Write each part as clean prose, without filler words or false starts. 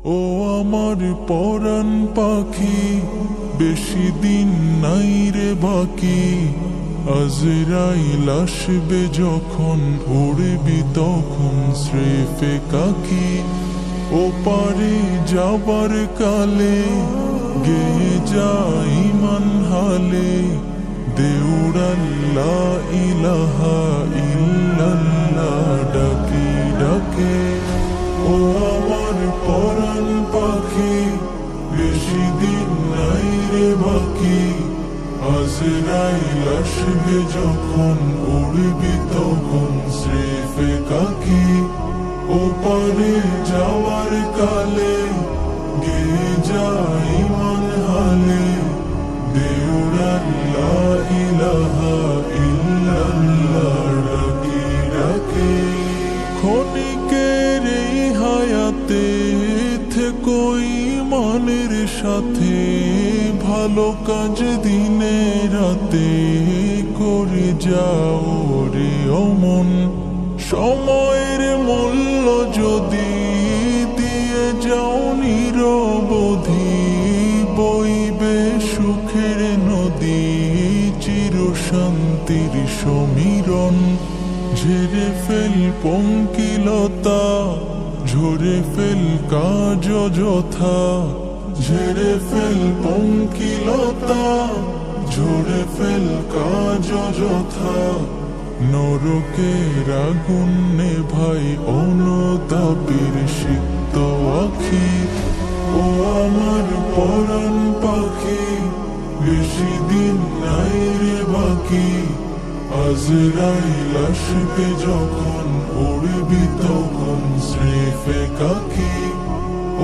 ও আমার পরাণ পাখি, বেশি দিন নাই রে বাকি। আজরাইল আসবে যখন, উড়বি তখন স্রেফে কাকি। ও পারে যাবার কালে, গে যাই মান হালে, দেউড়াল্লা ইলাহা ইল্লাল্লাহ ডাকি ডাকে। ও আমার পরাণ পাখি, বেশি দিন নাই রে বাকি। আজরাইল আসবে যখন, উড়বি তখন স্রেফে কাকি। ও পারে যাওয়ার কালে, গে যাই মান হালে, দেউড়াল্লা ইলাহা ইল্লাল্লাহ ডাকি ডাকে। ক্ষণিকের এই হায়াতে থেকোই মনের সাথে, ভালো কাজ দিনে রাতে করে যাও রে অমন। সময়ের মূল্য যদি দিয়ে যাও নিরবধি, বইবে সুখের নদী, চির শান্তির সমীরণ। ঝেড়ে ফেল পঙ্কিলতা, ঝরে ফেল কাজ যথা। ঝেড়ে ফেল পঙ্কিলতা, ঝরে ফেল কাজ যথা। নরকের আগুন নেভাই অনুতাপের সিক্ত আখি। ও আমার পরাণ পাখি, বেশি দিন নাই রে বাকি। আজরাইল আসবে যখন, উড়বি তখন স্রেফে কাকি।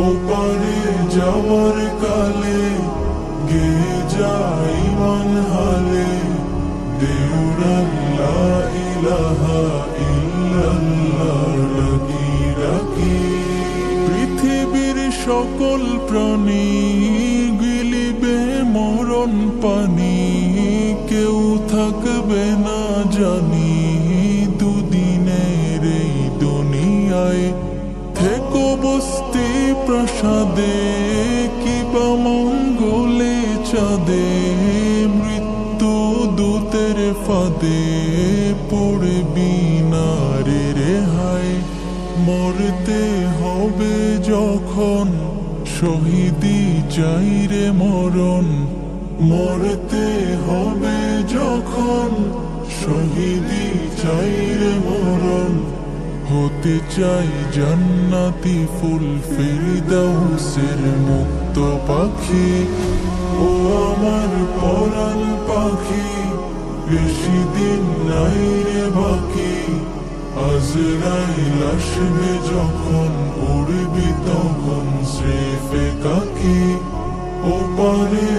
ও পারে যাওয়ার কালে, গে যাই মান হালে, দেউড়াল্লা ইলাহা ইল্লাল্লাহ ডাকি ডাকি। পৃথিবীর সকল প্রাণী গিলিবে মরণ পানি, কেউ থাকবে না জানি দুদিনের এই দুনিয়ায়। থেকো বস্তি প্রাসাদে, কিবা মঙ্গলে চাঁদে, মৃত্যু দূতের ফাঁদে পড়বি না রে রেহাই। মরতে হবে যখন, শহীদি চাই রে মরণ। মরতে হবে যখন, শহীদি চাই রে মরণ। হতে চাই জান্নাতি ফুল, ফেরদাউসের মুক্ত পাখি। ও আমার পরাণ পাখি, বেশি দিন নাই রে বাকি। আজরাইল আসবে যখন, উড়বি তখন স্রেফে কাকি। ও পারে